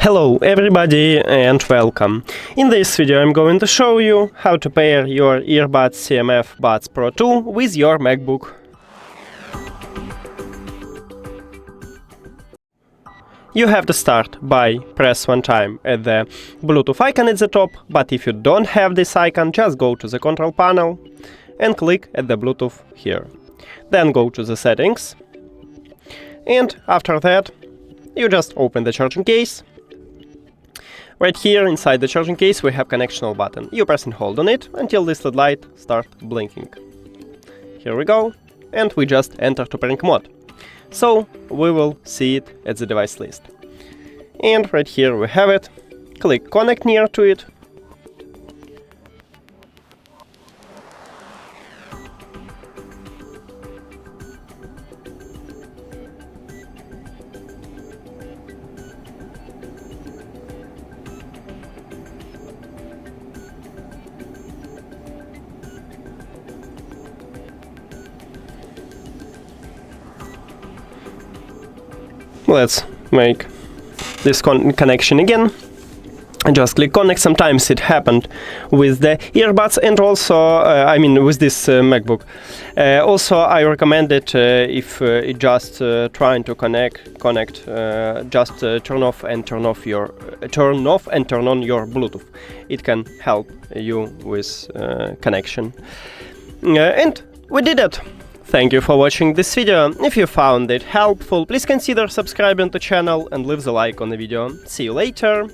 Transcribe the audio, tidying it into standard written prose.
Hello everybody and welcome. In this video I'm going to show you how to pair your earbuds CMF Buds Pro 2 with your MacBook. You have to start by press one time at the Bluetooth icon at the top, but if you don't have this icon, just go to the control panel and click at the Bluetooth here. Then go to the settings, and after that you just open the charging case. Right here inside the charging case we have connectional button. You press and hold on it until this LED light starts blinking. Here we go, and we just enter to pairing mode. So we will see it at the device list. And right here we have it. Click connect near to it. Let's make this connection again. Just click connect. Sometimes it happened with the earbuds and also, with this MacBook. Also, I recommend it if it just trying to connect. Just turn off and turn on your Bluetooth. It can help you with connection. And we did it. Thank you for watching this video. If you found it helpful, please consider subscribing to the channel and leave the like on the video. See you later!